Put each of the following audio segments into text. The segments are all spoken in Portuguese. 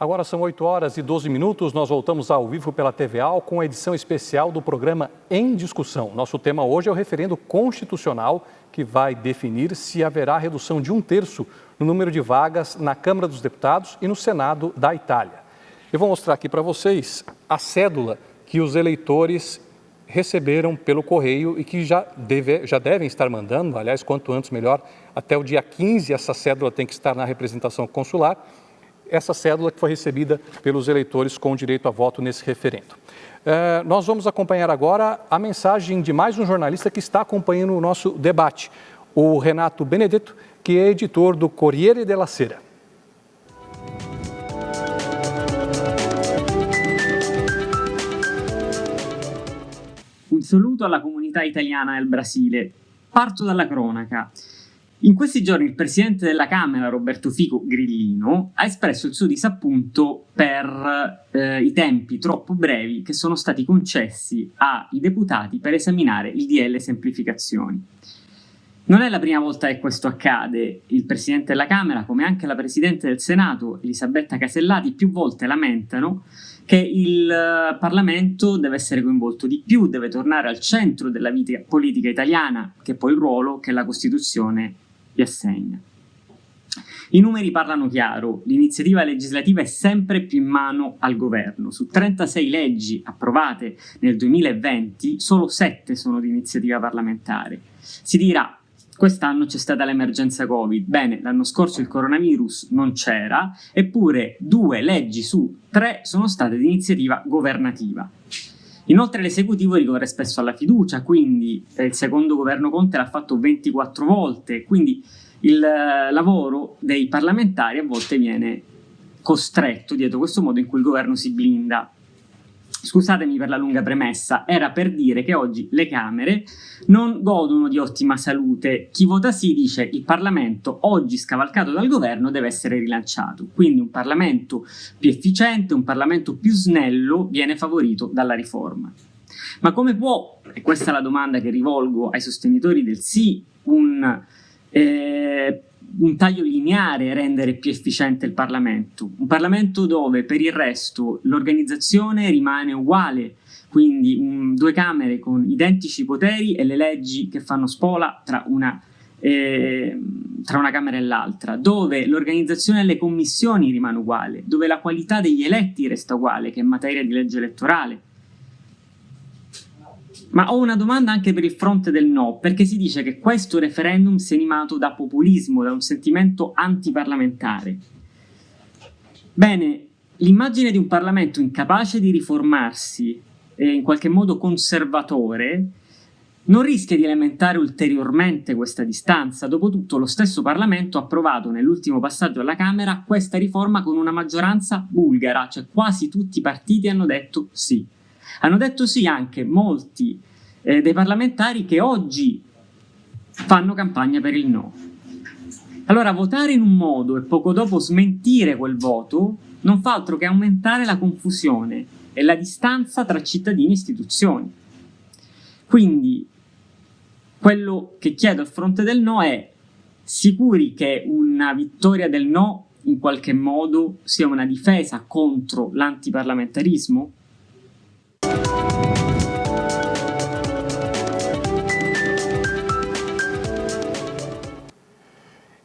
Agora são 8h12, nós voltamos ao vivo pela TVA com a edição especial do programa Em Discussão. Nosso tema hoje é o referendo constitucional que vai definir se haverá redução de 1/3 no número de vagas na Câmara dos Deputados e no Senado da Itália. Eu vou mostrar aqui para vocês a cédula que os eleitores receberam pelo correio e que já devem estar mandando, aliás, quanto antes melhor, até o dia 15 essa cédula tem que estar na representação consular. Essa cédula que foi recebida pelos eleitores com direito a voto nesse referendo. Nós vamos acompanhar agora a mensagem de mais um jornalista que está acompanhando o nosso debate, o Renato Benedetto, que é editor do Corriere della Sera. Un saluto alla comunità italiana nel Brasile. Parto dalla cronaca. In questi giorni il presidente della Camera, Roberto Fico Grillino, ha espresso il suo disappunto per i tempi troppo brevi che sono stati concessi ai deputati per esaminare il DL semplificazioni. Non è la prima volta che questo accade. Il presidente della Camera, come anche la presidente del Senato, Elisabetta Casellati, più volte lamentano che il Parlamento deve essere coinvolto di più, deve tornare al centro della vita politica italiana, che è poi il ruolo che la Costituzione gli assegna. I numeri parlano chiaro, l'iniziativa legislativa è sempre più in mano al governo. Su 36 leggi approvate nel 2020, solo 7 sono di iniziativa parlamentare. Si dirà, quest'anno c'è stata l'emergenza Covid. Bene, l'anno scorso il coronavirus non c'era, eppure 2 leggi su 3 sono state di iniziativa governativa. Inoltre l'esecutivo ricorre spesso alla fiducia, quindi il secondo governo Conte l'ha fatto 24 volte, quindi il lavoro dei parlamentari a volte viene costretto dietro questo modo in cui il governo si blinda. Scusatemi per la lunga premessa, era per dire che oggi le Camere non godono di ottima salute. Chi vota sì dice il Parlamento, oggi scavalcato dal governo, deve essere rilanciato. Quindi un Parlamento più efficiente, un Parlamento più snello viene favorito dalla riforma. Ma come può, e questa è la domanda che rivolgo ai sostenitori del sì, un taglio lineare rendere più efficiente il Parlamento? Un Parlamento dove per il resto l'organizzazione rimane uguale, quindi 2 Camere con identici poteri e le leggi che fanno spola tra una Camera e l'altra, dove l'organizzazione delle commissioni rimane uguale, dove la qualità degli eletti resta uguale, che è materia di legge elettorale. Ma ho una domanda anche per il fronte del no, perché si dice che questo referendum sia animato da populismo, da un sentimento antiparlamentare. Bene, l'immagine di un Parlamento incapace di riformarsi e in qualche modo conservatore non rischia di alimentare ulteriormente questa distanza. Dopotutto lo stesso Parlamento ha approvato nell'ultimo passaggio alla Camera questa riforma con una maggioranza bulgara, cioè quasi tutti i partiti hanno detto sì. Hanno detto sì anche molti dei parlamentari che oggi fanno campagna per il no. Allora votare in un modo e poco dopo smentire quel voto non fa altro che aumentare la confusione e la distanza tra cittadini e istituzioni. Quindi quello che chiedo al fronte del no è: sicuri che una vittoria del no in qualche modo sia una difesa contro l'antiparlamentarismo?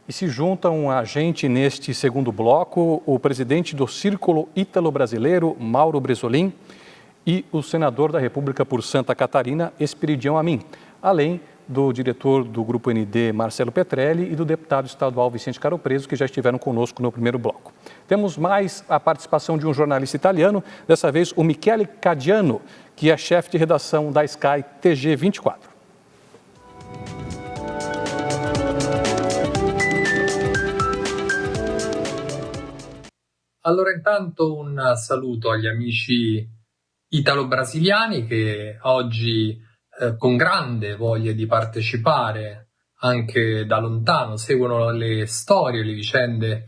E se juntam a gente neste segundo bloco o presidente do Círculo Ítalo-Brasileiro, Mauro Bresolim, e o senador da República por Santa Catarina, Esperidião Amin, além do diretor do Grupo ND, Marcelo Petrelli, e do deputado estadual Vicente Caropreso, que já estiveram conosco no primeiro bloco. Temos mais a participação de um jornalista italiano, dessa vez o Michele Cadiano, que é chefe de redação da Sky TG24. Allora intanto un saluto agli amici italo-brasiliani che oggi con grande voglia di partecipare anche da lontano seguono le storie, le vicende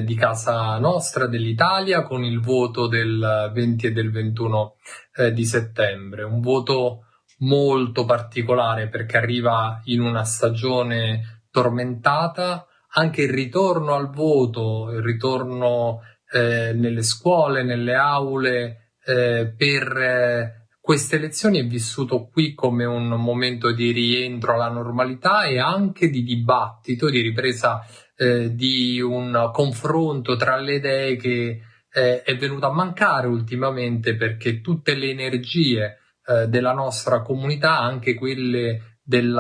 di casa nostra, dell'Italia, con il voto del 20 e del 21 di settembre. Un voto molto particolare perché arriva in una stagione tormentata. Anche il ritorno al voto, il ritorno nelle scuole, nelle aule, per queste elezioni è vissuto qui come un momento di rientro alla normalità e anche di dibattito, di ripresa di un confronto tra le idee che è venuto a mancare ultimamente, perché tutte le energie della nostra comunità, anche quelle del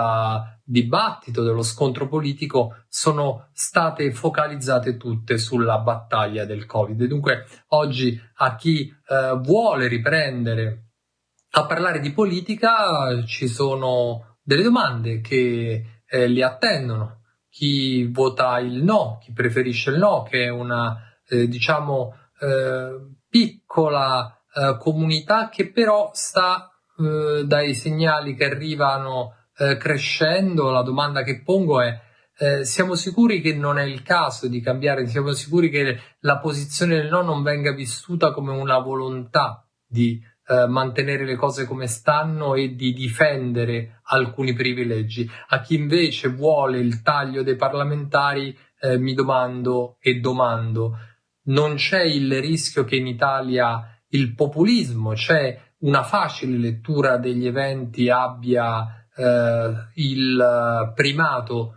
dibattito, dello scontro politico, sono state focalizzate tutte sulla battaglia del Covid. Dunque oggi a chi vuole riprendere a parlare di politica ci sono delle domande che li attendono. Chi vota il no, chi preferisce il no, che è una piccola comunità che però sta dai segnali che arrivano crescendo. La domanda che pongo è: siamo sicuri che non è il caso di cambiare? Siamo sicuri che la posizione del no non venga vissuta come una volontà di mantenere le cose come stanno e di difendere alcuni privilegi? A chi invece vuole il taglio dei parlamentari, mi domando e domando: non c'è il rischio che in Italia il populismo, c'è una facile lettura degli eventi, abbia il primato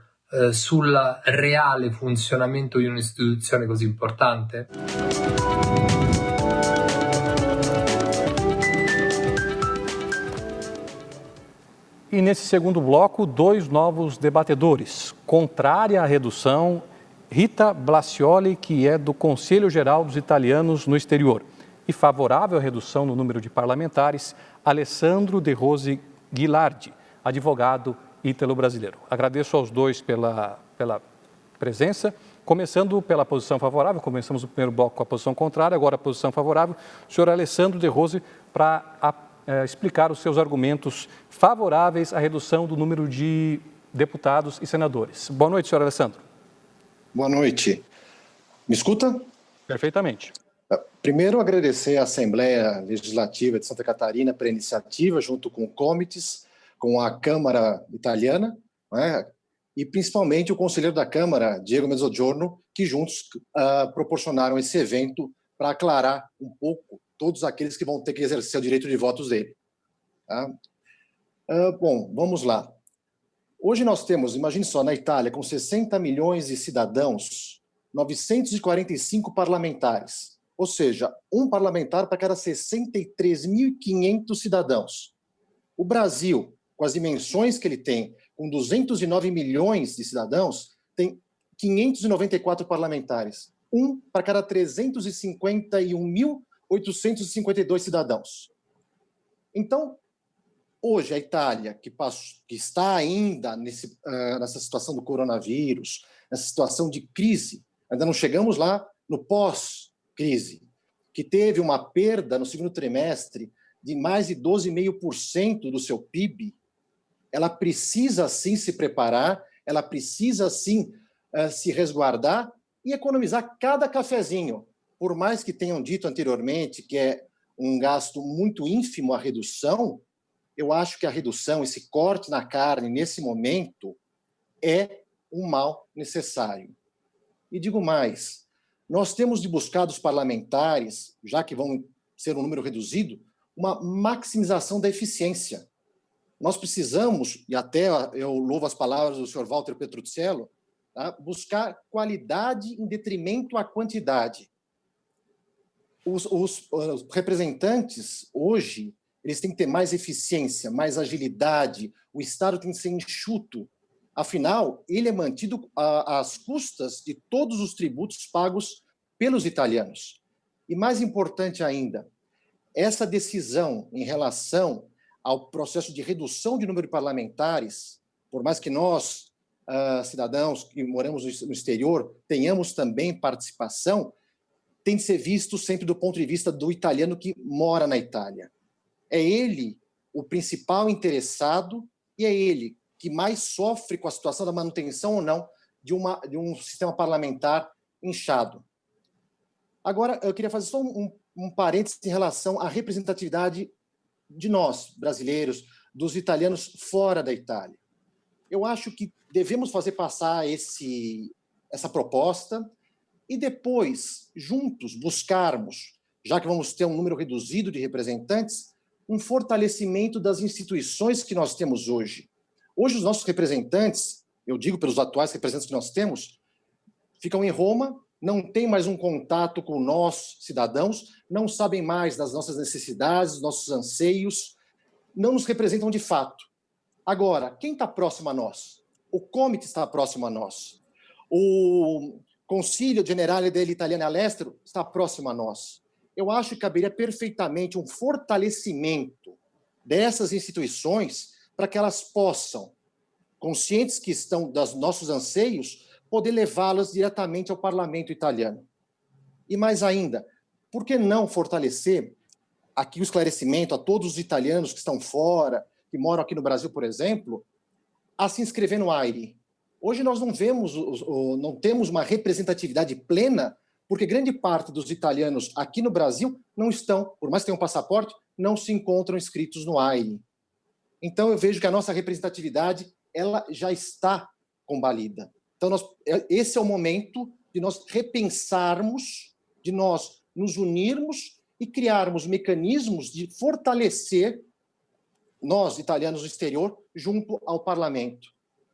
sul reale funzionamento di un'istituzione così importante? E nesse segundo bloco, dois novos debatedores. Contrária à redução, Rita Blasioli, que é do Conselho Geral dos Italianos no Exterior. E favorável à redução no número de parlamentares, Alessandro De Rose Ghilardi, advogado ítalo-brasileiro. Agradeço aos dois pela presença. Começando pela posição favorável, começamos o primeiro bloco com a posição contrária, agora a posição favorável. O senhor Alessandro De Rose, para explicar os seus argumentos favoráveis à redução do número de deputados e senadores. Boa noite, senhor Alessandro. Boa noite. Me escuta? Perfeitamente. Primeiro, agradecer à Assembleia Legislativa de Santa Catarina pela iniciativa, junto com o Comites, com a Câmara Italiana, né, e principalmente o conselheiro da Câmara, Diego Mezzogiorno, que juntos proporcionaram esse evento para aclarar um pouco todos aqueles que vão ter que exercer o direito de votos dele. Tá? Bom, vamos lá. Hoje nós temos, imagine só, na Itália, com 60 milhões de cidadãos, 945 parlamentares, ou seja, um parlamentar para cada 63.500 cidadãos. O Brasil, com as dimensões que ele tem, com 209 milhões de cidadãos, tem 594 parlamentares, um para cada 351.852 cidadãos. Então, hoje, a Itália, que está ainda nessa situação do coronavírus, nessa situação de crise, ainda não chegamos lá no pós-crise, que teve uma perda no segundo trimestre de mais de 12,5% do seu PIB, ela precisa, sim, se preparar, ela precisa, sim, se resguardar e economizar cada cafezinho. Por mais que tenham dito anteriormente que é um gasto muito ínfimo a redução, eu acho que a redução, esse corte na carne, nesse momento, é um mal necessário. E digo mais, nós temos de buscar dos parlamentares, já que vão ser um número reduzido, uma maximização da eficiência. Nós precisamos, e até eu louvo as palavras do senhor Walter Petruccello, tá, buscar qualidade em detrimento à quantidade. Os representantes, hoje, eles têm que ter mais eficiência, mais agilidade, o Estado tem que ser enxuto. Afinal, ele é mantido às custas de todos os tributos pagos pelos italianos. E mais importante ainda, essa decisão em relação ao processo de redução de número de parlamentares, por mais que nós, cidadãos que moramos no exterior, tenhamos também participação, tem de ser visto sempre do ponto de vista do italiano que mora na Itália. É ele o principal interessado e é ele que mais sofre com a situação da manutenção ou não de um sistema parlamentar inchado. Agora, eu queria fazer só um parênteses em relação à representatividade de nós, brasileiros, dos italianos fora da Itália. Eu acho que devemos fazer passar essa proposta. e depois, juntos, buscarmos, já que vamos ter um número reduzido de representantes, um fortalecimento das instituições que nós temos hoje. Hoje, os nossos representantes, eu digo pelos atuais representantes que nós temos, ficam em Roma, não têm mais um contato com nós, cidadãos, não sabem mais das nossas necessidades, dos nossos anseios, não nos representam de fato. Agora, quem está próximo a nós? O Comitê está próximo a nós. O Consiglio Generale dell'Italiana all'Estero está próximo a nós. Eu acho que caberia perfeitamente um fortalecimento dessas instituições para que elas possam, conscientes que estão dos nossos anseios, poder levá-las diretamente ao parlamento italiano. E mais ainda, por que não fortalecer aqui o esclarecimento a todos os italianos que estão fora, que moram aqui no Brasil, por exemplo, a se inscrever no AIRE? Hoje nós não temos uma representatividade plena, porque grande parte dos italianos aqui no Brasil não estão, por mais que tenham um passaporte, não se encontram inscritos no AIRE. Então eu vejo que a nossa representatividade ela já está combalida. Então esse é o momento de nós repensarmos, de nós nos unirmos e criarmos mecanismos de fortalecer nós, italianos no exterior, junto ao parlamento.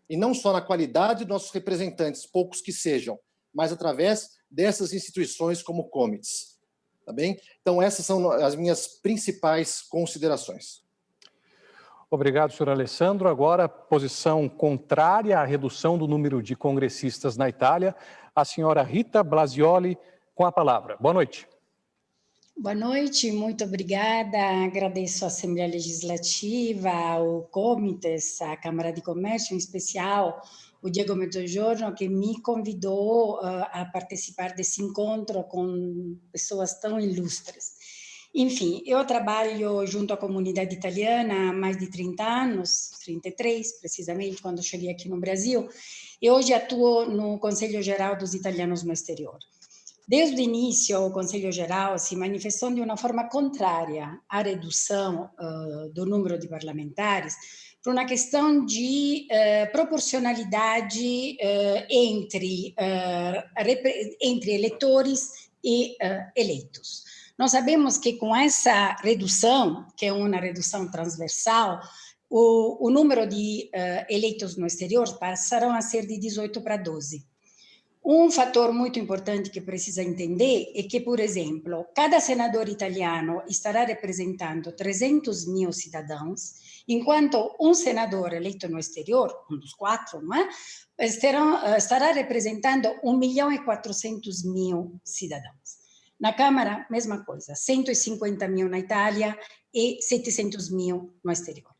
E não só na qualidade dos nossos representantes, poucos que sejam, mas através dessas instituições como comités. Tá bem? Então, essas são as minhas principais considerações. Obrigado, senhor Alessandro. Agora, posição contrária à redução do número de congressistas na Itália, a senhora Rita Blasioli, com a palavra. Boa noite. Boa noite, muito obrigada. Agradeço à Assembleia Legislativa, ao Comitês, à Câmara de Comércio, em especial o Diego Mezzogiorno, que me convidou a participar desse encontro com pessoas tão ilustres. Enfim, eu trabalho junto à comunidade italiana há mais de 30 anos, 33 precisamente, quando cheguei aqui no Brasil, e hoje atuo no Conselho Geral dos Italianos no Exterior. Desde o início, o Conselho Geral se manifestou de uma forma contrária à redução do número de parlamentares por uma questão de proporcionalidade entre eleitores e eleitos. Nós sabemos que com essa redução, que é uma redução transversal, o número de eleitos no exterior passarão a ser de 18 para 12. Um fator muito importante que precisa entender é que, por exemplo, cada senador italiano estará representando 300 mil cidadãos, enquanto um senador eleito no exterior, um dos 4, não é? estará representando 1.400.000 cidadãos. Na Câmara, mesma coisa, 150 mil na Itália e 700 mil no exterior.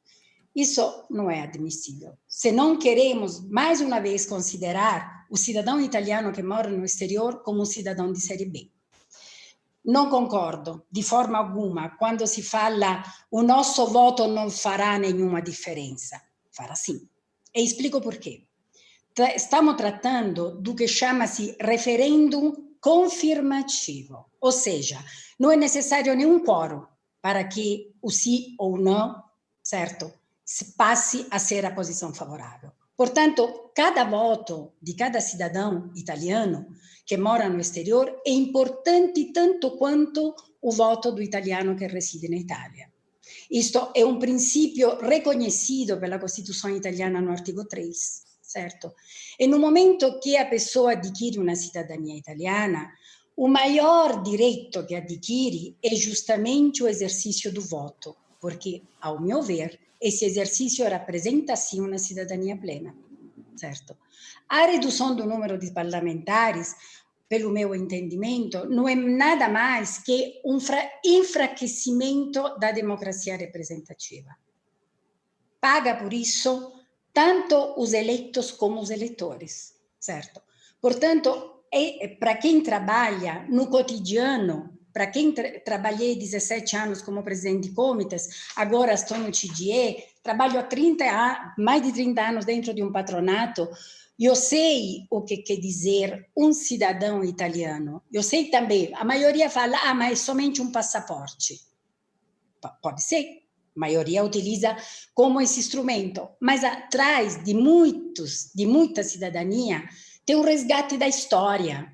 Isso não é admissível. Se não queremos, mais uma vez, considerar o cidadão italiano que mora no exterior como um cidadão de série B. Não concordo, de forma alguma, quando se fala o nosso voto não fará nenhuma diferença. Fará sim. E explico por quê. Estamos tratando do que chama-se referendum confirmativo, ou seja, não é necessário nenhum quórum para que o sim ou não, certo, passe a ser a posição favorável. Portanto, cada voto de cada cidadão italiano que mora no exterior é importante tanto quanto o voto do italiano que reside na Itália. Isto é um princípio reconhecido pela Costituição italiana no artigo 3, certo? E no momento que a pessoa adquire uma cidadania italiana, o maior direito que adquire é justamente o exercício do voto, porque, ao meu ver, esse exercício rappresenta sim uma cidadania plena, certo? A redução do número de parlamentares, pelo meu entendimento, não é nada mais que um enfraquecimento da democracia representativa. Paga por isso tanto os eleitos como os eleitores, certo? Portanto, para quem trabalha no cotidiano, para quem trabalhei 17 anos como presidente de comitês, agora estou no TDE, trabalho há mais de 30 anos dentro de um patronato, eu sei o que quer dizer um cidadão italiano. Eu sei também, a maioria fala, mas é somente um passaporte. Pode ser, a maioria utiliza como esse instrumento, mas atrás de muita cidadania tem um resgate da história,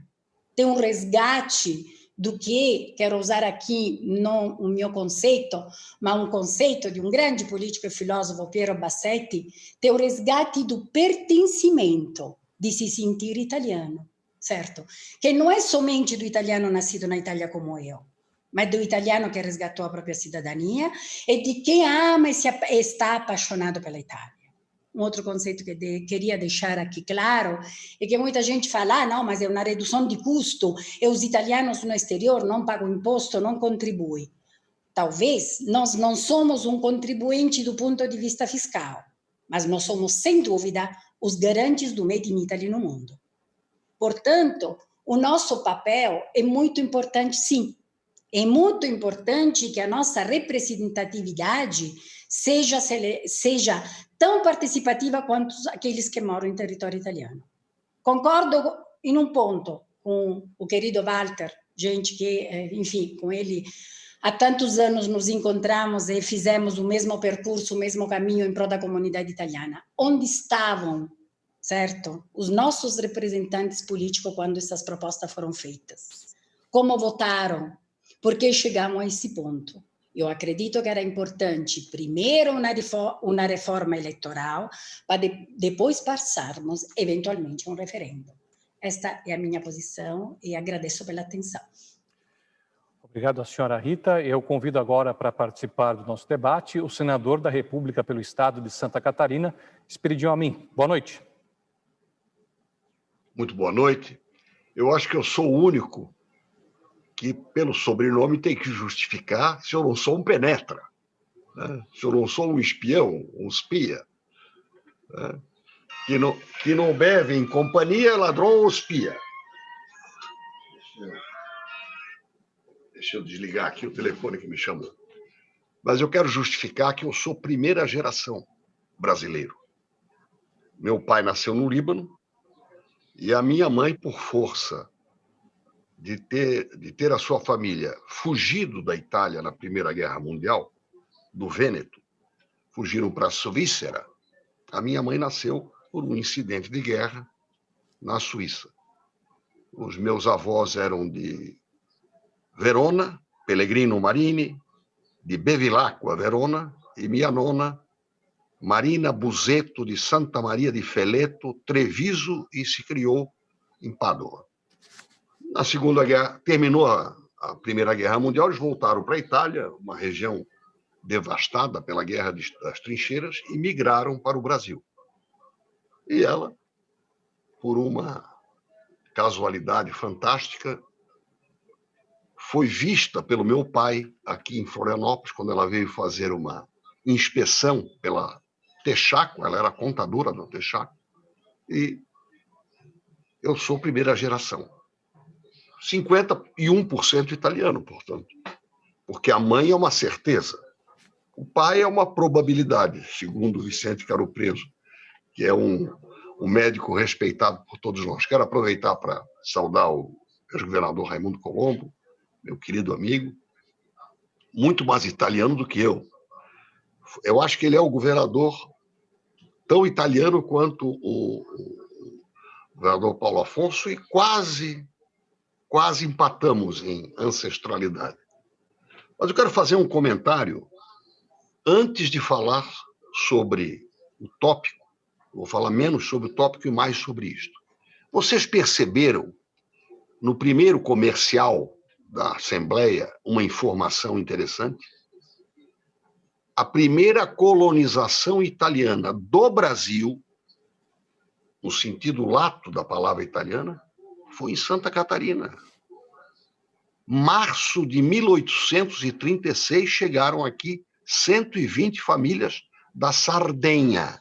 tem um resgate do que, quero usar aqui não o meu conceito, mas um conceito de um grande político e filósofo, Piero Bassetti, tem o resgate do pertencimento, de se sentir italiano, certo? Che non è somente do italiano nascido na Itália como eu, mas do italiano que resgatou a própria cidadania e de quem ama e está apaixonado pela Itália. Um outro conceito que queria deixar aqui claro é que muita gente fala, não, mas é uma redução de custo e os italianos no exterior não pagam imposto, não contribuem. Talvez nós não somos um contribuinte do ponto de vista fiscal, mas nós somos, sem dúvida, os garantes do Made in Italy no mundo. Portanto, o nosso papel é muito importante, sim. É muito importante que a nossa representatividade seja tão participativa quanto aqueles que moram em território italiano. Concordo em um ponto com o querido Walter, gente que, enfim, com ele há tantos anos nos encontramos e fizemos o mesmo percurso, o mesmo caminho em prol da comunidade italiana. Onde estavam, certo, os nossos representantes políticos quando essas propostas foram feitas? Como votaram? Por que chegamos a esse ponto? Eu acredito que era importante, primeiro, uma reforma eleitoral, para depois passarmos, eventualmente, a um referendo. Esta é a minha posição e agradeço pela atenção. Obrigado, a senhora Rita. Eu convido agora para participar do nosso debate o senador da República pelo Estado de Santa Catarina, Esperidião Amin. Boa noite. Muito boa noite. Eu acho que eu sou o único que, pelo sobrenome, tem que justificar se eu não sou um penetra, né? Se eu não sou um espião, um espia, né? Que não bebe em companhia, ladrão ou espia. Deixa eu desligar aqui o telefone que me chamou. Mas eu quero justificar que eu sou primeira geração brasileiro. Meu pai nasceu no Líbano e a minha mãe, por força de ter a sua família fugido da Itália na Primeira Guerra Mundial, do Vêneto, fugiram para a Suíça. A minha mãe nasceu por um incidente de guerra na Suíça. Os meus avós eram de Verona, Pellegrino Marini, de Bevilacqua, Verona, e minha nona, Marina Busetto, de Santa Maria de Feleto, Treviso, e se criou em Pádua. Na Segunda Guerra, terminou a Primeira Guerra Mundial, eles voltaram para a Itália, uma região devastada pela Guerra das Trincheiras, e migraram para o Brasil. E ela, por uma casualidade fantástica, foi vista pelo meu pai aqui em Florianópolis, quando ela veio fazer uma inspeção pela Texaco, ela era contadora da Texaco, e eu sou primeira geração. 51% italiano, portanto, porque a mãe é uma certeza. O pai é uma probabilidade, segundo o Vicente Caro Preso, que é um médico respeitado por todos nós. Quero aproveitar para saudar o ex-governador Raimundo Colombo, meu querido amigo, muito mais italiano do que eu. Eu acho que ele é o governador tão italiano quanto o governador Paulo Afonso e quase empatamos em ancestralidade. Mas eu quero fazer um comentário antes de falar sobre o tópico. Vou falar menos sobre o tópico e mais sobre isto. Vocês perceberam, no primeiro comercial da Assembleia, uma informação interessante? A primeira colonização italiana do Brasil, no sentido lato da palavra italiana, foi em Santa Catarina. Março de 1836, chegaram aqui 120 famílias da Sardenha.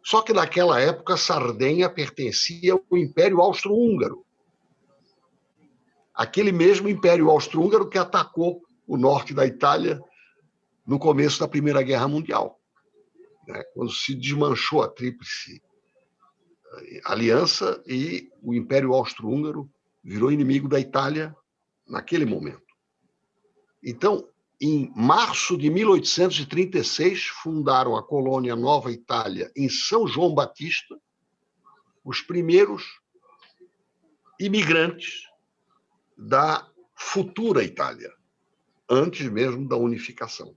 Só que naquela época, a Sardenha pertencia ao Império Austro-Húngaro. Aquele mesmo Império Austro-Húngaro que atacou o norte da Itália no começo da Primeira Guerra Mundial, né? Quando se desmanchou a Tríplice Aliança e o Império Austro-Húngaro virou inimigo da Itália naquele momento. Então, em março de 1836, fundaram a colônia Nova Itália em São João Batista, os primeiros imigrantes da futura Itália, antes mesmo da unificação.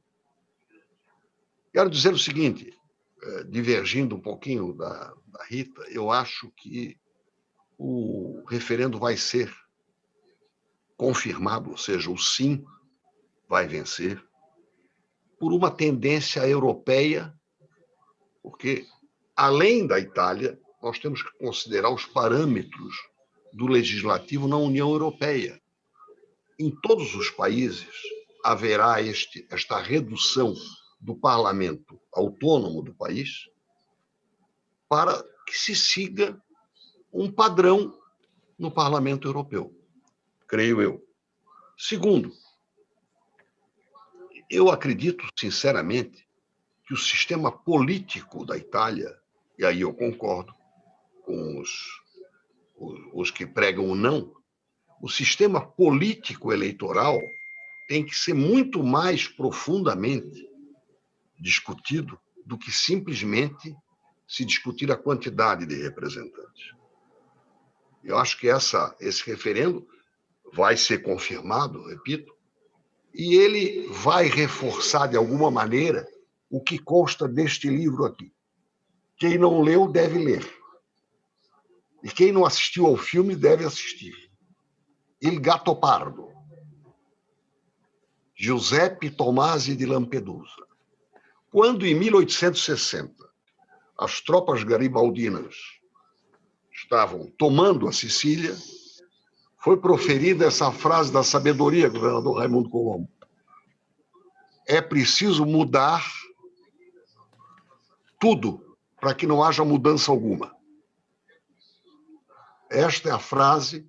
Quero dizer o seguinte, divergindo um pouquinho da Rita, eu acho que o referendo vai ser confirmado, ou seja, o sim vai vencer, por uma tendência europeia, porque, além da Itália, nós temos que considerar os parâmetros do legislativo na União Europeia. Em todos os países haverá esta redução do parlamento autônomo do país para que se siga um padrão no parlamento europeu, creio eu. Segundo, eu acredito, sinceramente, que o sistema político da Itália, e aí eu concordo com os que pregam o não, o sistema político eleitoral tem que ser muito mais profundamente discutido do que simplesmente se discutir a quantidade de representantes. Eu acho que esse referendo vai ser confirmado, repito, e ele vai reforçar de alguma maneira o que consta deste livro aqui. Quem não leu deve ler. E quem não assistiu ao filme deve assistir. Il Gattopardo, Giuseppe Tomasi di Lampedusa. Quando, em 1860, as tropas garibaldinas estavam tomando a Sicília, foi proferida essa frase da sabedoria do governador Raimundo Colombo: é preciso mudar tudo para que não haja mudança alguma. Esta é a frase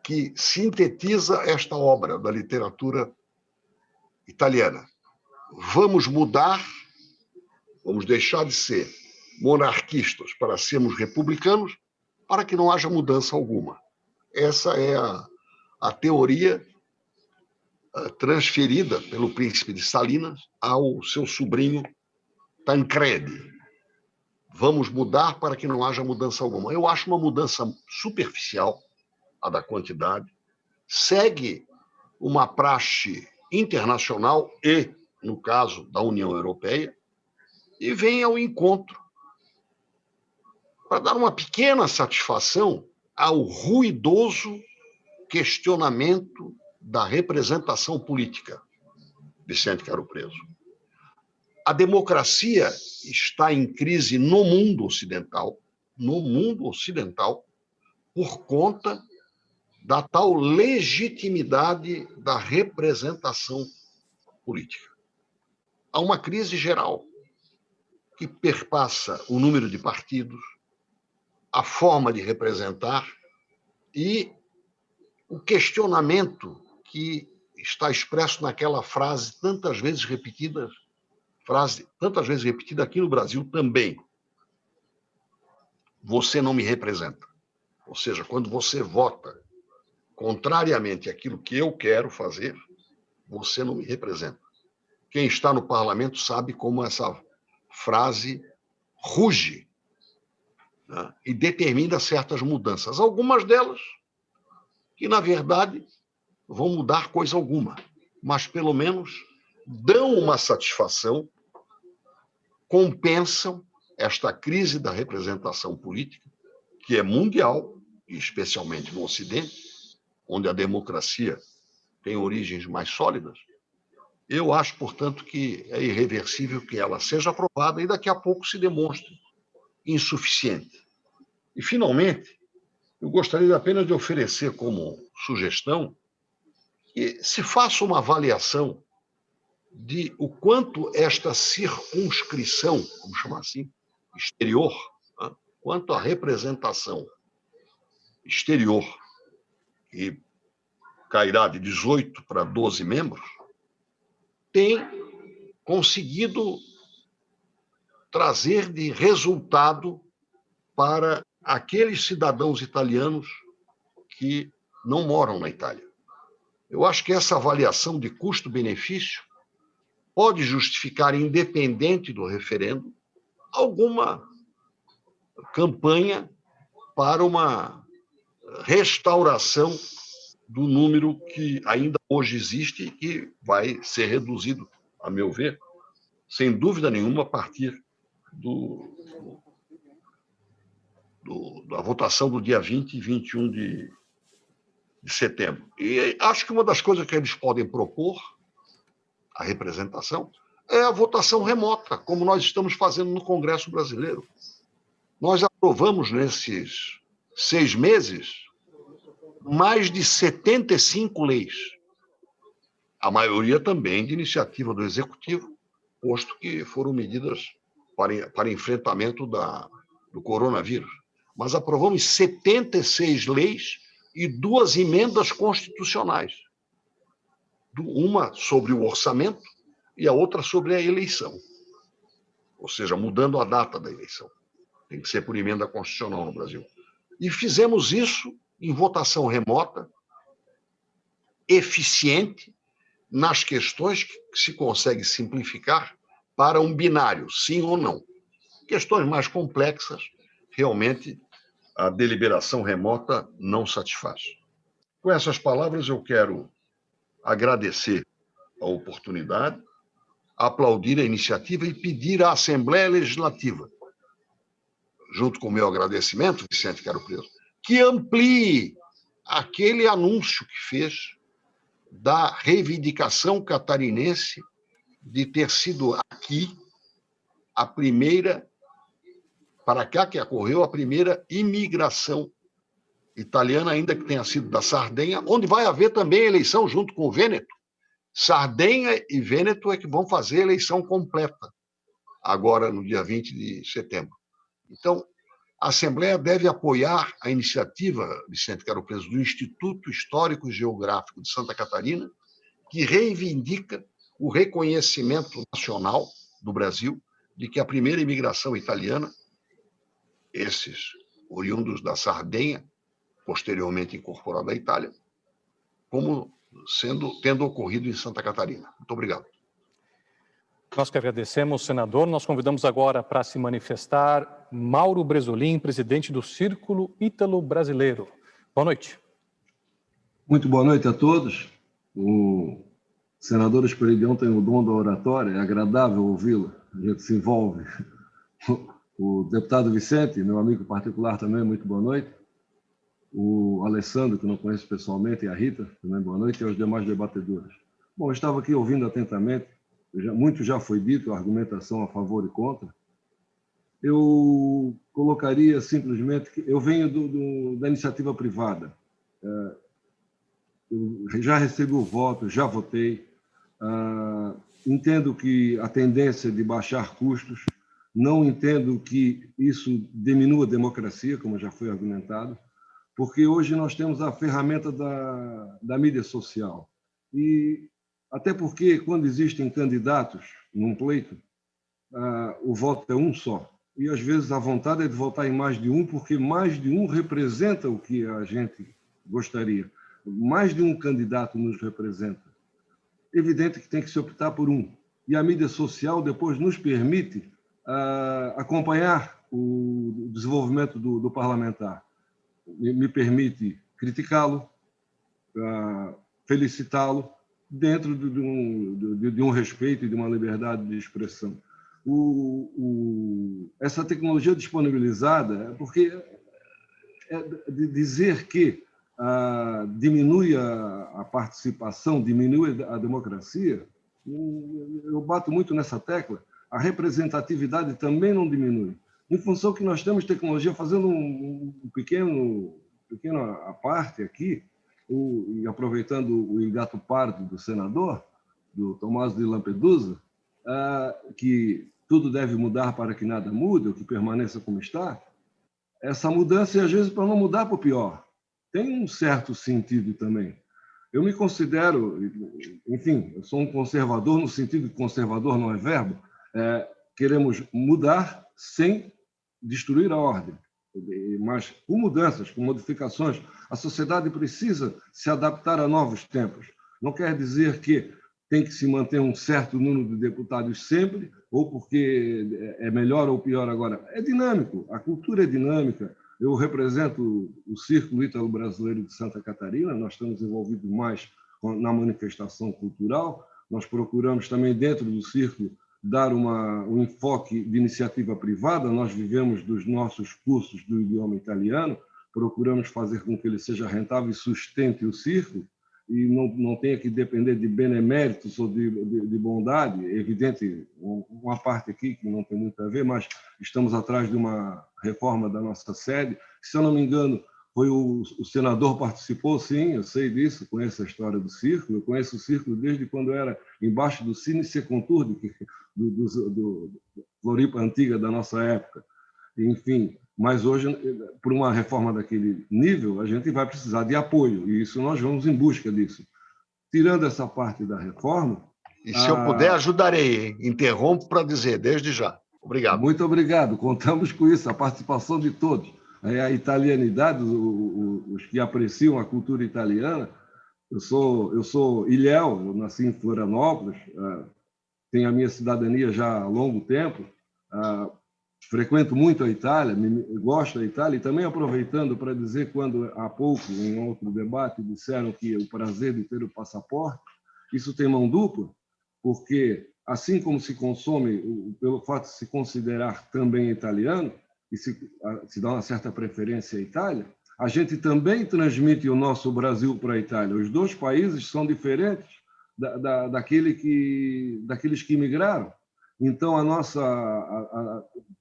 que sintetiza esta obra da literatura italiana. Vamos mudar, vamos deixar de ser monarquistas para sermos republicanos, para que não haja mudança alguma. Essa é a teoria transferida pelo príncipe de Salinas ao seu sobrinho Tancredi. Vamos mudar para que não haja mudança alguma. Eu acho uma mudança superficial, a da quantidade, segue uma praxe internacional e, no caso da União Europeia, e vem ao encontro para dar uma pequena satisfação ao ruidoso questionamento da representação política. Vicente Caro Preso. A democracia está em crise no mundo ocidental, por conta da tal legitimidade da representação política. Há uma crise geral que perpassa o número de partidos, a forma de representar e o questionamento que está expresso naquela frase tantas vezes repetida aqui no Brasil também. Você não me representa. Ou seja, quando você vota contrariamente àquilo que eu quero fazer, você não me representa. Quem está no parlamento sabe como essa frase ruge, né, e determina certas mudanças. Algumas delas que, na verdade, vão mudar coisa alguma, mas, pelo menos, dão uma satisfação, compensam esta crise da representação política, que é mundial, e especialmente no Ocidente, onde a democracia tem origens mais sólidas. Eu acho, portanto, que é irreversível que ela seja aprovada e daqui a pouco se demonstre insuficiente. E, finalmente, eu gostaria apenas de oferecer como sugestão que se faça uma avaliação de o quanto esta circunscrição, vamos chamar assim, exterior, né, quanto a representação exterior, que cairá de 18 para 12 membros, tem conseguido trazer de resultado para aqueles cidadãos italianos que não moram na Itália. Eu acho que essa avaliação de custo-benefício pode justificar, independente do referendo, alguma campanha para uma restauração do número que ainda hoje existe e que vai ser reduzido, a meu ver, sem dúvida nenhuma, a partir da votação do dia 20 e 21 de setembro. E acho que uma das coisas que eles podem propor, a representação, é a votação remota, como nós estamos fazendo no Congresso Brasileiro. Nós aprovamos nesses 6 meses mais de 75 leis, a maioria também de iniciativa do Executivo, posto que foram medidas para enfrentamento do coronavírus. Mas aprovamos 76 leis e 2 emendas constitucionais. Uma sobre o orçamento e a outra sobre a eleição. Ou seja, mudando a data da eleição. Tem que ser por emenda constitucional no Brasil. E fizemos isso em votação remota, eficiente, nas questões que se consegue simplificar para um binário, sim ou não. Questões mais complexas, realmente, a deliberação remota não satisfaz. Com essas palavras, eu quero agradecer a oportunidade, aplaudir a iniciativa e pedir à Assembleia Legislativa, junto com o meu agradecimento, Vicente Caro Preso, que amplie aquele anúncio que fez da reivindicação catarinense de ter sido aqui a primeira, para cá que ocorreu a primeira imigração italiana, ainda que tenha sido da Sardenha, onde vai haver também eleição junto com o Vêneto. Sardenha e Vêneto é que vão fazer a eleição completa, agora no dia 20 de setembro. Então, a Assembleia deve apoiar a iniciativa, Vicente Caro Preso, do Instituto Histórico e Geográfico de Santa Catarina, que reivindica o reconhecimento nacional do Brasil de que a primeira imigração italiana, esses oriundos da Sardenha, posteriormente incorporada à Itália, como tendo ocorrido em Santa Catarina. Muito obrigado. Nós que agradecemos, senador. Nós convidamos agora para se manifestar Mauro Bresolim, presidente do Círculo Ítalo-Brasileiro. Boa noite. Muito boa noite a todos. O senador Esperidião tem o dom da oratória, é agradável ouvi-lo, a gente se envolve. O deputado Vicente, meu amigo particular também, muito boa noite. O Alessandro, que não conheço pessoalmente, e a Rita, também boa noite, e aos demais debatedores. Bom, eu estava aqui ouvindo atentamente, muito já foi dito, a argumentação a favor e contra. Eu colocaria simplesmente que eu venho da iniciativa privada. Eu já recebi o voto, já votei. Entendo que a tendência de baixar custos, não entendo que isso diminua a democracia, como já foi argumentado, porque hoje nós temos a ferramenta da mídia social. E até porque, quando existem candidatos num pleito, o voto é um só. E, às vezes, a vontade é de votar em mais de um, porque mais de um representa o que a gente gostaria. Mais de um candidato nos representa. Evidente que tem que se optar por um. E a mídia social depois nos permite acompanhar o desenvolvimento do parlamentar. Me permite criticá-lo, felicitá-lo, dentro de um respeito e de uma liberdade de expressão. Essa tecnologia disponibilizada, porque de dizer que diminui a participação, diminui a democracia, eu bato muito nessa tecla, a representatividade também não diminui. Em função que nós temos tecnologia, fazendo um pequeno à parte aqui, e aproveitando o engato pardo do senador, do Tomás de Lampedusa, que tudo deve mudar para que nada mude, ou que permaneça como está, essa mudança, às vezes, para não mudar para o pior. Tem um certo sentido também. Eu me considero, enfim, eu sou um conservador, no sentido que conservador não é verbo, queremos mudar sem destruir a ordem. Mas com mudanças, com modificações, a sociedade precisa se adaptar a novos tempos. Não quer dizer que tem que se manter um certo número de deputados sempre, ou porque é melhor ou pior agora. É dinâmico, a cultura é dinâmica, Eu represento o Círculo Ítalo-Brasileiro de Santa Catarina, nós estamos envolvidos mais na manifestação cultural, nós procuramos também, dentro do Círculo, dar um enfoque de iniciativa privada, nós vivemos dos nossos cursos do idioma italiano, procuramos fazer com que ele seja rentável e sustente o Círculo, e não tenha que depender de beneméritos ou de bondade. É evidente, uma parte aqui que não tem muito a ver, mas estamos atrás de uma reforma da nossa sede. Se eu não me engano, foi o senador participou, sim, eu sei disso, conheço a história do Círculo, eu conheço o Círculo desde quando era embaixo do Cine Seconturdi, do Floripa Antiga da nossa época. Enfim, mas hoje, por uma reforma daquele nível, a gente vai precisar de apoio, e isso nós vamos em busca disso. Tirando essa parte da reforma... E se eu puder, ajudarei, hein? Interrompo para dizer, desde já. Obrigado. Muito obrigado, contamos com isso, a participação de todos. A italianidade, os que apreciam a cultura italiana. Eu sou ilhéu, eu nasci em Florianópolis, tenho a minha cidadania já há longo tempo, frequento muito a Itália, gosto da Itália, e também aproveitando para dizer, quando há pouco, em outro debate, disseram que o prazer de ter o passaporte, isso tem mão dupla, porque assim como se consome, pelo fato de se considerar também italiano, e se dá uma certa preferência à Itália, a gente também transmite o nosso Brasil para a Itália. Os dois países são diferentes daqueles que imigraram. Então,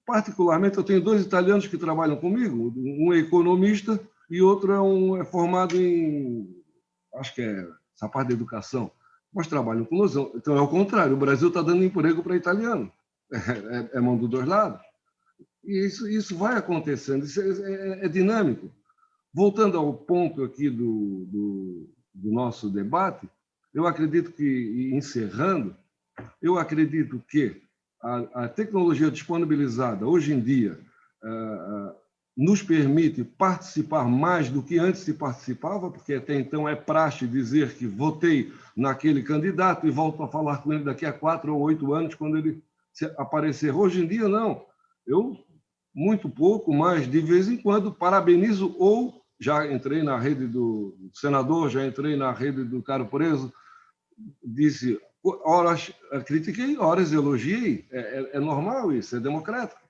particularmente, eu tenho 2 italianos que trabalham comigo, um é economista e outro é formado em, acho que é essa parte da educação, mas trabalham conosco. Então, é o contrário, o Brasil está dando emprego para italiano, é mão dos dois lados. E isso vai acontecendo, isso é dinâmico. Voltando ao ponto aqui do nosso debate, eu acredito que, encerrando, eu acredito que a tecnologia disponibilizada hoje em dia nos permite participar mais do que antes se participava, porque até então é praxe dizer que votei naquele candidato e volto a falar com ele daqui a 4 ou 8 anos, quando ele aparecer. Hoje em dia, não. Eu, muito pouco, mas de vez em quando parabenizo, ou já entrei na rede do senador, já entrei na rede do Caro Preso, disse, horas critiquei, horas elogiei, é normal isso, é democrático.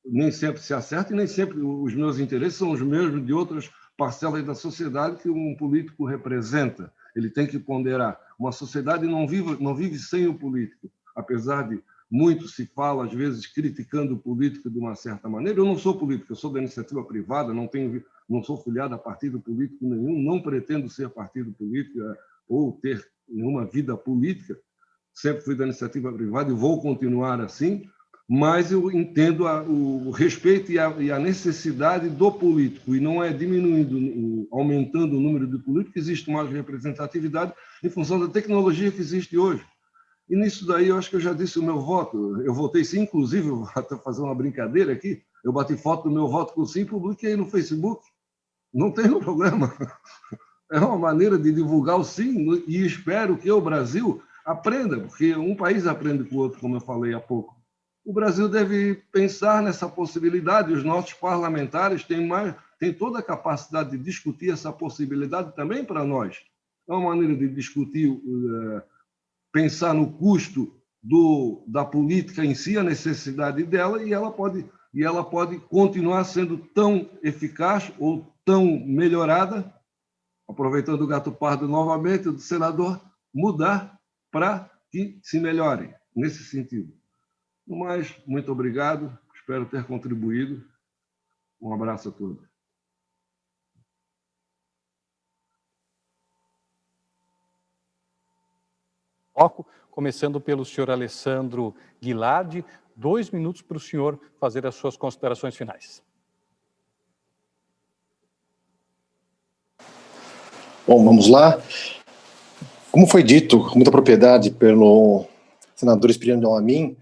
Nem sempre se acerta e nem sempre os meus interesses são os mesmos de outras parcelas da sociedade que um político representa. Ele tem que ponderar. Uma sociedade não vive sem o político, apesar de muito se fala, às vezes, criticando o político de uma certa maneira. Eu não sou político, eu sou da iniciativa privada, não sou filiado a partido político nenhum, não pretendo ser partido político ou ter nenhuma vida política, sempre fui da iniciativa privada e vou continuar assim, mas eu entendo o respeito e a necessidade do político, e não é diminuindo, aumentando o número de políticos, existe mais representatividade em função da tecnologia que existe hoje. E nisso daí, eu acho que eu já disse o meu voto. Eu votei sim, inclusive, vou até fazer uma brincadeira aqui, eu bati foto do meu voto com sim, publiquei no Facebook. Não tem problema. É uma maneira de divulgar o sim, e espero que o Brasil aprenda, porque um país aprende com o outro, como eu falei há pouco. O Brasil deve pensar nessa possibilidade, os nossos parlamentares têm toda a capacidade de discutir essa possibilidade também para nós. É uma maneira de discutir, pensar no custo da política em si, a necessidade dela, e ela pode continuar sendo tão eficaz ou tão melhorada, aproveitando o gato pardo novamente, do senador, mudar para que se melhore nesse sentido. No mais, muito obrigado, espero ter contribuído. Um abraço a todos. Começando pelo senhor Alessandro Ghilardi, 2 minutos para o senhor fazer as suas considerações finais. Bom, vamos lá. Como foi dito com muita propriedade pelo senador Espiridião Amin,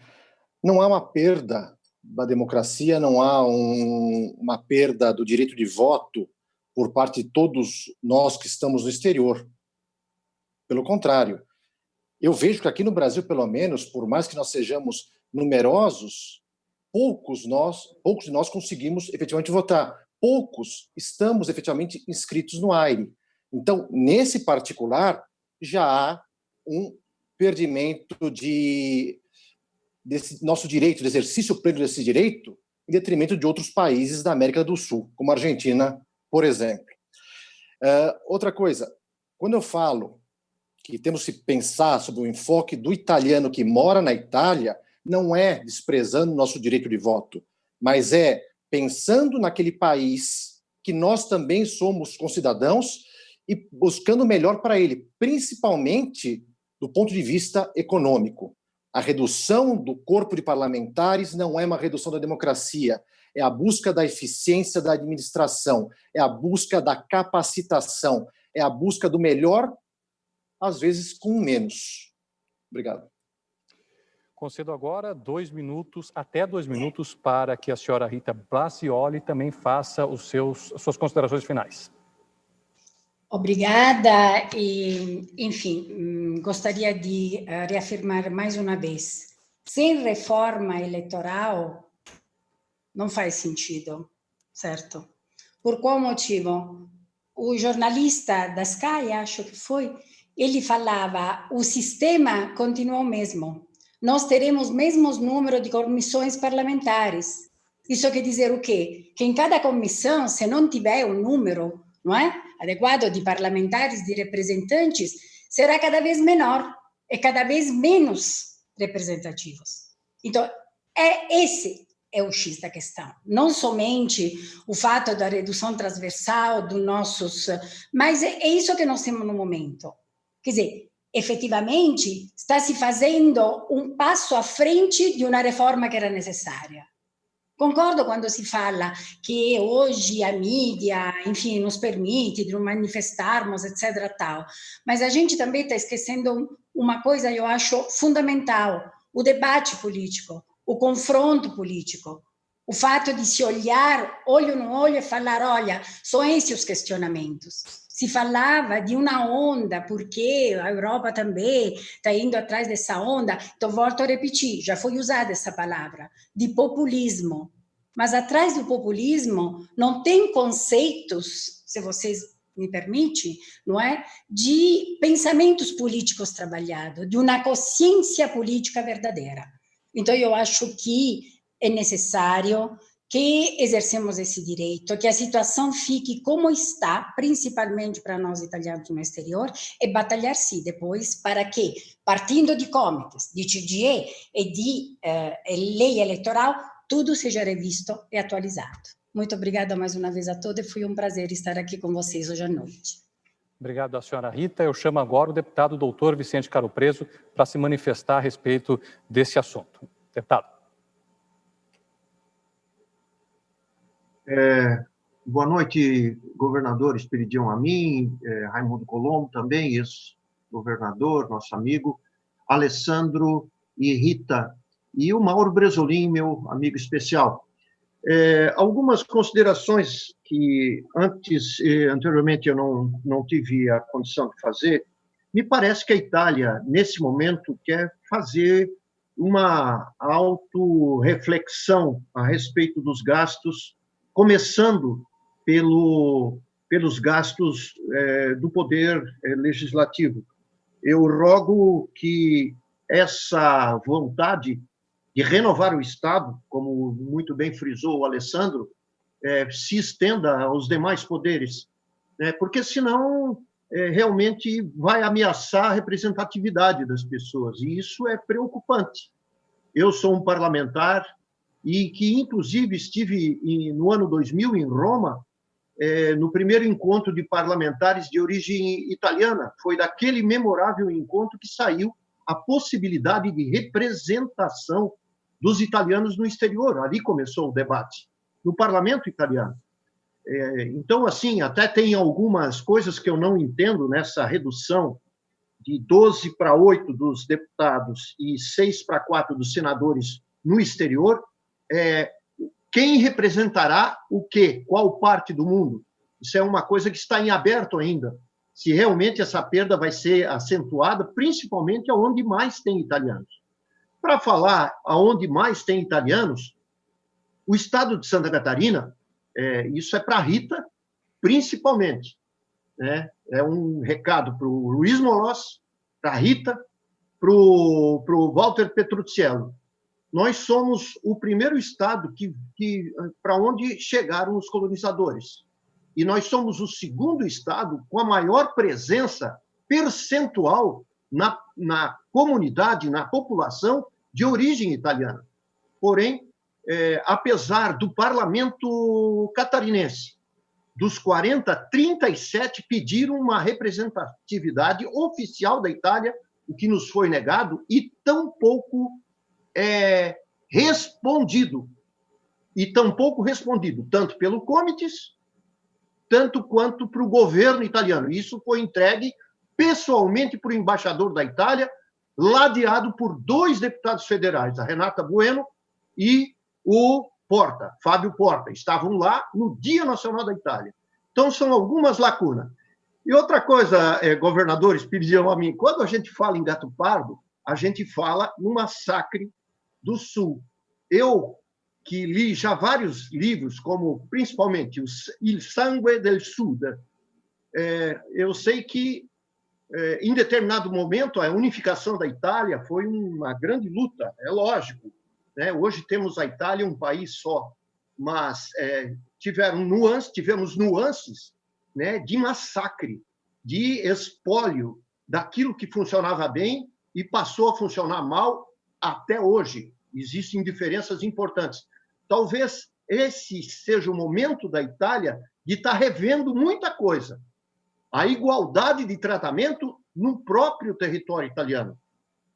não há uma perda da democracia, não há uma perda do direito de voto por parte de todos nós que estamos no exterior. Pelo contrário, eu vejo que aqui no Brasil, pelo menos, por mais que nós sejamos numerosos, poucos de nós conseguimos efetivamente votar. poucos estamos efetivamente inscritos no AIRE. Então, nesse particular, já há um perdimento desse nosso direito, do exercício pleno desse direito, em detrimento de outros países da América do Sul, como a Argentina, por exemplo. Outra coisa, quando eu falo que temos que pensar sobre o enfoque do italiano que mora na Itália, não é desprezando o nosso direito de voto, mas é pensando naquele país que nós também somos concidadãos e buscando o melhor para ele, principalmente do ponto de vista econômico. A redução do corpo de parlamentares não é uma redução da democracia, é a busca da eficiência da administração, é a busca da capacitação, é a busca do melhor, às vezes com menos. Obrigado. Concedo agora até 2 minutos, para que a senhora Rita Blasioli também faça as suas considerações finais. Obrigada e, enfim, gostaria de reafirmar mais uma vez, sem reforma eleitoral não faz sentido, certo? Por qual motivo? O jornalista da Sky, acho que foi, ele falava, o sistema continua o mesmo, nós teremos mesmos número de comissões parlamentares. Isso quer dizer o quê? Que em cada comissão, se não tiver um número, não é, adequado de parlamentares, de representantes, será cada vez menor e cada vez menos representativos. Então, esse é o X da questão. Não somente o fato da redução transversal dos nossos... Mas é isso que nós temos no momento. Quer dizer, efetivamente, está se fazendo um passo à frente de uma reforma que era necessária. Concordo quando si fala che oggi a mídia, enfim, nos permite de nos manifestarmos, etc. tal. Mas a gente também está esquecendo uma coisa, eu acho, fundamental: o debate político, o confronto político, o fato de se olhar olho no olho e falar, olha, são esses os questionamentos. Si falava de uma onda, porque a Europa também está indo atrás dessa onda. Então, volto a repetir, já foi usada essa palavra, de populismo. Mas atrás do populismo não tem conceitos, se vocês me permitem, não é? De pensamentos políticos trabalhados, de uma consciência política verdadeira. Então, eu acho que é necessário que exercemos esse direito, que a situação fique como está, principalmente para nós italianos no exterior, e batalhar-se depois para que, partindo de comitês, de CGE e de lei eleitoral, tudo seja revisto e atualizado. Muito obrigada mais uma vez a todos, foi um prazer estar aqui com vocês hoje à noite. Obrigado à senhora Rita. Eu chamo agora o deputado doutor Vicente Caro Preso para se manifestar a respeito desse assunto. Deputado. Boa noite, governador Esperidião Amin, Raimundo Colombo também, ex-governador, nosso amigo, Alessandro e Rita, e o Mauro Bresolim, meu amigo especial. Algumas considerações que anteriormente eu não tive a condição de fazer. Me parece que a Itália, nesse momento, quer fazer uma autorreflexão a respeito dos gastos, começando pelos gastos do poder legislativo. Eu rogo que essa vontade de renovar o Estado, como muito bem frisou o Alessandro, se estenda aos demais poderes, porque senão realmente vai ameaçar a representatividade das pessoas, e isso é preocupante. Eu sou um parlamentar e que, inclusive, estive no ano 2000 em Roma, no primeiro encontro de parlamentares de origem italiana. Foi daquele memorável encontro que saiu a possibilidade de representação dos italianos no exterior. Ali começou o debate, no parlamento italiano. Então, assim, até tem algumas coisas que eu não entendo nessa redução de 12 para 8 dos deputados e 6 para 4 dos senadores no exterior. Quem representará o quê? Qual parte do mundo? Isso é uma coisa que está em aberto ainda. Se realmente essa perda vai ser acentuada, principalmente aonde mais tem italianos. Para falar aonde mais tem italianos, o estado de Santa Catarina Isso é para a Rita, principalmente. Né? É um recado para o Luiz Molós, para a Rita, para o Walter Petrucciello. Nós somos o primeiro Estado para onde chegaram os colonizadores. E nós somos o segundo Estado com a maior presença percentual na comunidade, na população de origem italiana. Porém, apesar do parlamento catarinense, dos 40, 37 pediram uma representatividade oficial da Itália, o que nos foi negado, e tão pouco respondido. E tão pouco respondido, tanto pelo Comites, tanto quanto para o governo italiano. Isso foi entregue pessoalmente para o embaixador da Itália, ladeado por 2 deputados federais, a Renata Bueno e o Porta, Fábio Porta. Estavam lá no Dia Nacional da Itália. Então, são algumas lacunas. E outra coisa, governadores, pediam a mim, quando a gente fala em Gato Pardo, a gente fala no massacre do Sul. Eu, que li já vários livros, como principalmente Il Sangue del Sud, eu sei que, em determinado momento, a unificação da Itália foi uma grande luta, é lógico. Né? Hoje temos a Itália um país só, mas tivemos nuances, né, de massacre, de espólio daquilo que funcionava bem e passou a funcionar mal até hoje. Existem diferenças importantes. Talvez esse seja o momento da Itália de estar revendo muita coisa. A igualdade de tratamento no próprio território italiano.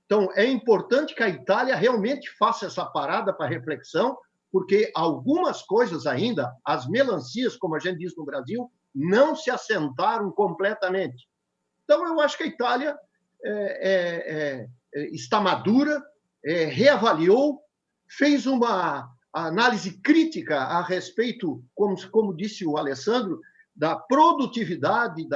Então, é importante que a Itália realmente faça essa parada para reflexão, porque algumas coisas ainda, as melancias, como a gente diz no Brasil, não se assentaram completamente. Então, eu acho que a Itália está madura, reavaliou, fez uma análise crítica a respeito, como disse o Alessandro, da produtividade,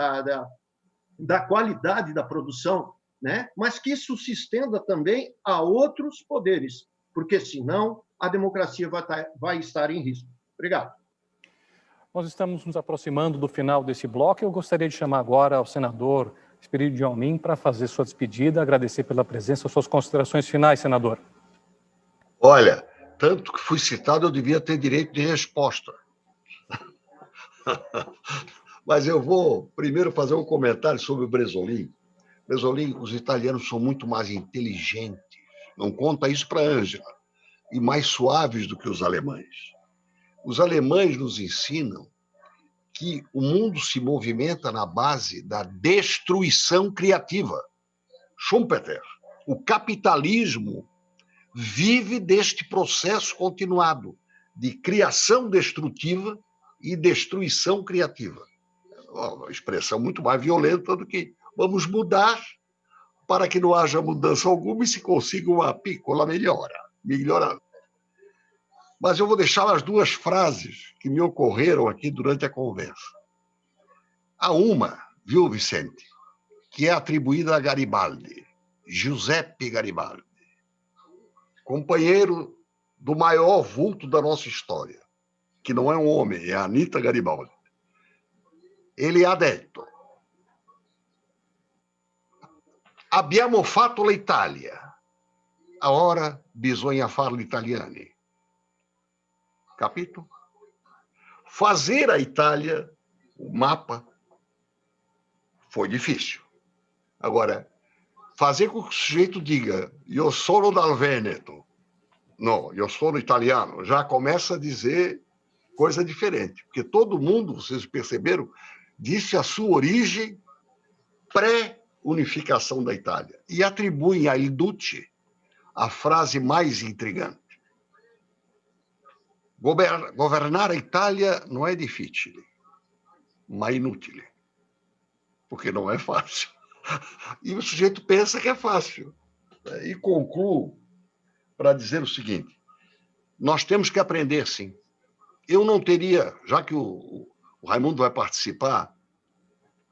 da qualidade da produção, né? Mas que isso se estenda também a outros poderes, porque, senão, a democracia vai estar em risco. Obrigado. Nós estamos nos aproximando do final desse bloco. Eu gostaria de chamar agora o senador Espírito Amin para fazer sua despedida, agradecer pela presença, suas considerações finais, senador. Olha, tanto que fui citado, eu devia ter direito de resposta. Mas eu vou primeiro fazer um comentário sobre o Bresolin. Bresolin, os italianos são muito mais inteligentes, não conta isso para a Ângela, e mais suaves do que os alemães. Os alemães nos ensinam que o mundo se movimenta na base da destruição criativa. Schumpeter, o capitalismo vive deste processo continuado de criação destrutiva e destruição criativa. Uma expressão muito mais violenta do que vamos mudar para que não haja mudança alguma e se consiga uma piccola melhora. Mas eu vou deixar as 2 frases que me ocorreram aqui durante a conversa. Há uma, viu, Vicente, que é atribuída a Garibaldi, Giuseppe Garibaldi, companheiro do maior vulto da nossa história, que não é um homem, é a Anita Garibaldi. Ele ha detto: abbiamo fatto l'Italia, ora bisogna farlo italiani. Capito? Fazer a Itália, o mapa, foi difícil. Agora, fazer com que o sujeito diga eu sono dal Veneto, não, eu sono italiano, já começa a dizer coisa diferente. Porque todo mundo, vocês perceberam, disse a sua origem pré-unificação da Itália. E atribuem a Il Duce a frase mais intrigante. Governar a Itália não é difícil, mas inútil, porque não é fácil. E o sujeito pensa que é fácil. E concluo para dizer o seguinte: nós temos que aprender, sim. Eu não teria, já que o Raimundo vai participar,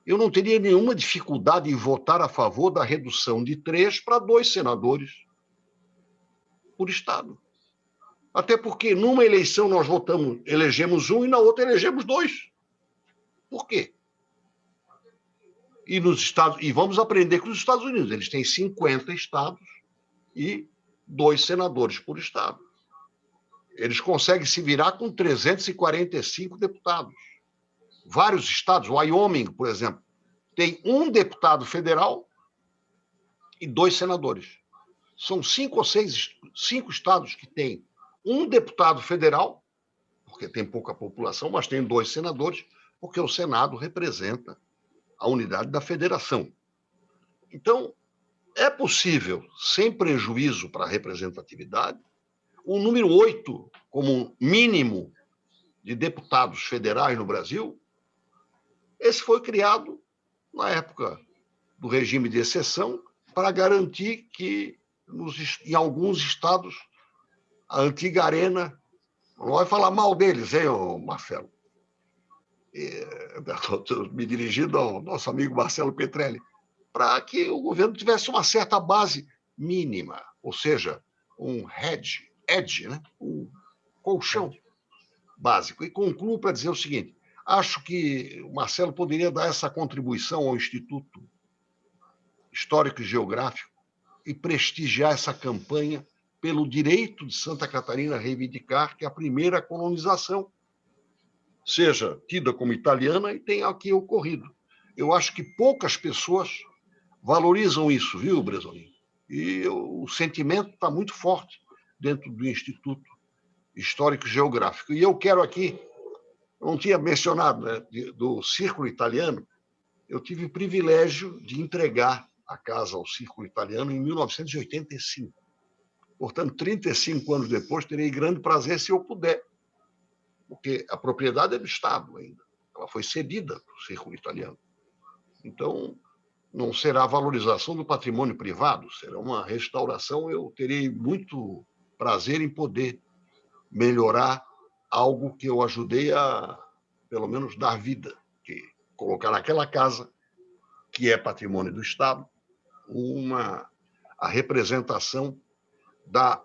eu não teria nenhuma dificuldade em votar a favor da redução de 3 para 2 senadores por Estado. Até porque numa eleição nós elegemos um e na outra elegemos 2. Por quê? E vamos aprender com os Estados Unidos. Eles têm 50 estados e 2 senadores por estado. Eles conseguem se virar com 345 deputados. Vários estados, Wyoming, por exemplo, tem 1 deputado federal e 2 senadores. São 5 estados que têm 1 deputado federal, porque tem pouca população, mas tem 2 senadores, porque o Senado representa a unidade da federação. Então, é possível, sem prejuízo para a representatividade, o número 8 como mínimo de deputados federais no Brasil. Esse foi criado na época do regime de exceção para garantir que, em alguns estados, a antiga Arena, não vai falar mal deles, hein, Marcelo? Estou me dirigindo ao nosso amigo Marcelo Petrelli, para que o governo tivesse uma certa base mínima, ou seja, um edge, né? Um colchão básico. E concluo para dizer o seguinte: acho que o Marcelo poderia dar essa contribuição ao Instituto Histórico e Geográfico e prestigiar essa campanha pelo direito de Santa Catarina a reivindicar que a primeira colonização seja tida como italiana e tenha aqui ocorrido. Eu acho que poucas pessoas valorizam isso, viu, Bresolim? E o sentimento está muito forte dentro do Instituto Histórico e Geográfico. E eu quero aqui, eu não tinha mencionado, né, do Círculo Italiano, eu tive o privilégio de entregar a casa ao Círculo Italiano em 1985. Portanto, 35 anos depois, terei grande prazer se eu puder, porque a propriedade é do Estado ainda. Ela foi cedida para o Círculo Italiano. Então, não será a valorização do patrimônio privado, será uma restauração. Eu terei muito prazer em poder melhorar algo que eu ajudei a, pelo menos, dar vida, que colocar naquela casa, que é patrimônio do Estado, a representação da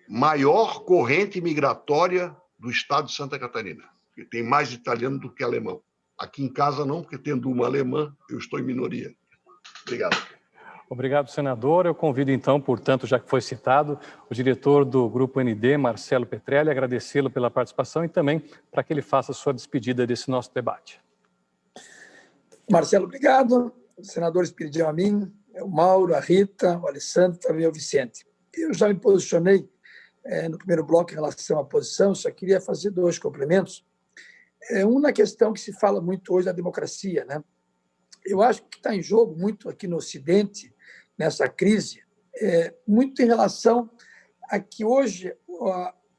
maior corrente migratória do Estado de Santa Catarina, que tem mais italiano do que alemão. Aqui em casa não, porque tendo uma alemã, eu estou em minoria. Obrigado. Obrigado, senador. Eu convido, então, portanto, já que foi citado, o diretor do Grupo ND, Marcelo Petrelli, agradecê-lo pela participação e também para que ele faça a sua despedida desse nosso debate. Marcelo, obrigado. Os senadores pediram a mim, o Mauro, a Rita, o Alessandro, também o Vicente. Eu já me posicionei no primeiro bloco em relação à posição, só queria fazer 2 complementos. Na questão que se fala muito hoje da democracia, né? Eu acho que está em jogo muito aqui no Ocidente, nessa crise, muito em relação a que hoje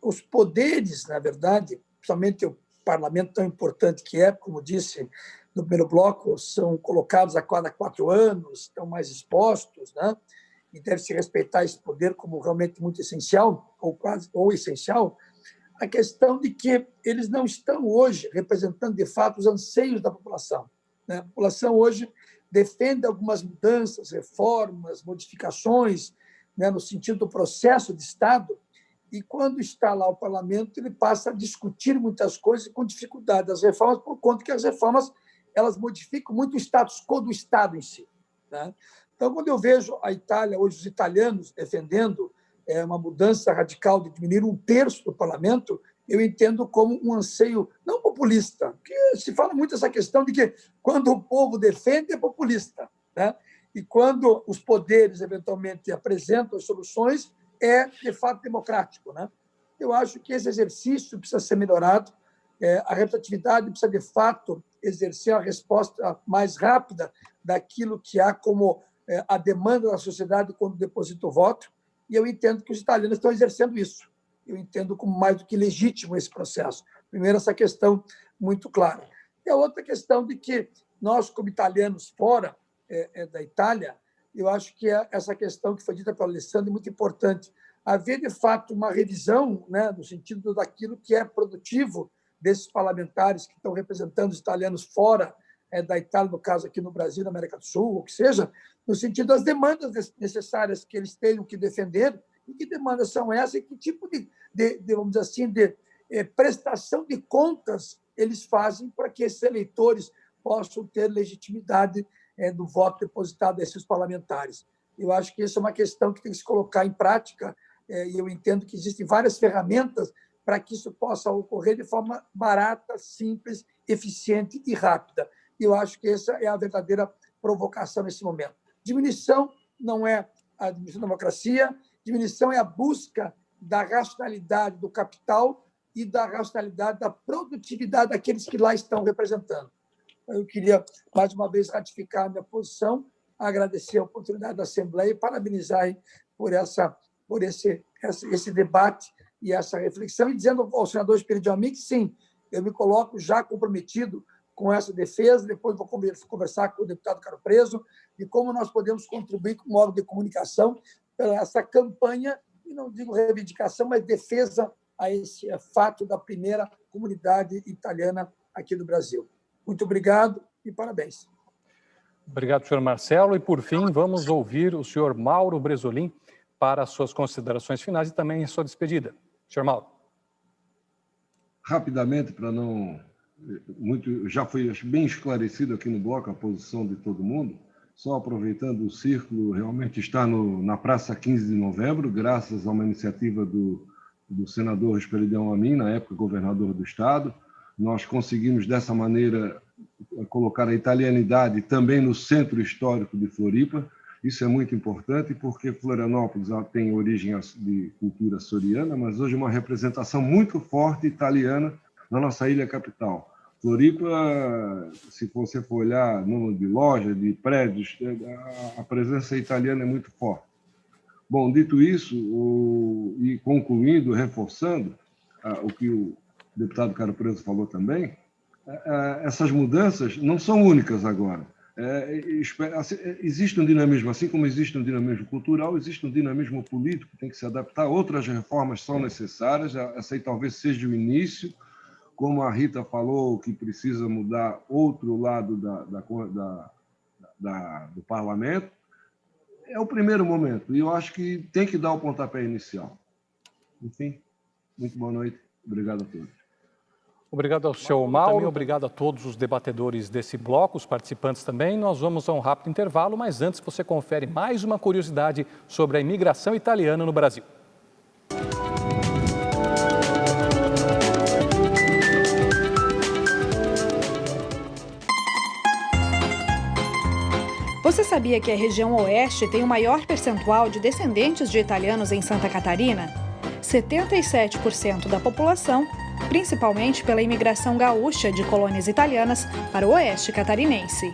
os poderes, na verdade, principalmente o parlamento tão importante que é, como disse no primeiro bloco, são colocados a cada 4 anos, estão mais expostos, né? E deve-se respeitar esse poder como realmente muito essencial, ou essencial, a questão de que eles não estão hoje representando, de fato, os anseios da população. Né? A população hoje defende algumas mudanças, reformas, modificações, né, no sentido do processo de Estado, e quando está lá o parlamento, ele passa a discutir muitas coisas com dificuldade das reformas, por conta que as reformas elas modificam muito o status quo do Estado em si. Né? Então, quando eu vejo a Itália, hoje os italianos defendendo uma mudança radical de diminuir 1/3 do parlamento, eu entendo como um anseio não populista, porque se fala muito essa questão de que quando o povo defende é populista, né? E quando os poderes eventualmente apresentam as soluções é de fato democrático, né? Eu acho que esse exercício precisa ser melhorado, a representatividade precisa de fato exercer a resposta mais rápida daquilo que há como a demanda da sociedade quando deposita o voto, e eu entendo que os italianos estão exercendo isso. Eu entendo como mais do que legítimo esse processo. Primeiro, essa questão muito clara. E a outra questão de que nós, como italianos fora da Itália, eu acho que essa questão que foi dita pelo Alessandro é muito importante. Haver, de fato, uma revisão, né, no sentido daquilo que é produtivo desses parlamentares que estão representando os italianos fora da Itália, no caso aqui no Brasil, na América do Sul, ou que seja, no sentido das demandas necessárias que eles tenham que defender E que demandas são essas e que tipo vamos dizer assim, de prestação de contas eles fazem para que esses eleitores possam ter legitimidade do voto depositado a esses parlamentares. Eu acho que isso é uma questão que tem que se colocar em prática e eu entendo que existem várias ferramentas para que isso possa ocorrer de forma barata, simples, eficiente e rápida. Eu acho que essa é a verdadeira provocação nesse momento. Diminuição não é a diminuição da democracia, diminuição é a busca da racionalidade do capital e da racionalidade da produtividade daqueles que lá estão representando. Eu queria, mais uma vez, ratificar a minha posição, agradecer a oportunidade da Assembleia e parabenizar por esse debate e essa reflexão, e dizendo ao senador Espírito Amin que, sim, eu me coloco já comprometido com essa defesa, depois vou conversar com o deputado Caro Preso, de como nós podemos contribuir com o órgão de comunicação para essa campanha, e não digo reivindicação, mas defesa a esse fato da primeira comunidade italiana aqui do Brasil. Muito obrigado e parabéns. Obrigado, senhor Marcelo. E, por fim, vamos ouvir o senhor Mauro Bresolim para as suas considerações finais e também a sua despedida. Senhor Mauro. Rapidamente, para não... já foi bem esclarecido aqui no bloco a posição de todo mundo, só aproveitando, o círculo realmente está na Praça 15 de Novembro, graças a uma iniciativa do senador Esperidião Amin, na época governador do Estado. Nós conseguimos, dessa maneira, colocar a italianidade também no centro histórico de Floripa. Isso é muito importante, porque Florianópolis tem origem de cultura açoriana, mas hoje é uma representação muito forte italiana na nossa ilha capital. Floripa, se você for olhar número de lojas, de prédios, a presença italiana é muito forte. Bom, dito isso, e concluindo, reforçando o que o deputado Caro Preso falou também, essas mudanças não são únicas agora. Existe um dinamismo, assim como existe um dinamismo cultural, existe um dinamismo político, tem que se adaptar. Outras reformas são necessárias, essa aí talvez seja o início, como a Rita falou, que precisa mudar outro lado do parlamento. É o primeiro momento, e eu acho que tem que dar o pontapé inicial. Enfim, muito boa noite. Obrigado a todos. Obrigado ao senhor Mauro, também obrigado a todos os debatedores desse bloco, os participantes também. Nós vamos a um rápido intervalo, mas antes você confere mais uma curiosidade sobre a imigração italiana no Brasil. Você sabia que a região oeste tem o maior percentual de descendentes de italianos em Santa Catarina? 77% da população, principalmente pela imigração gaúcha de colônias italianas para o oeste catarinense.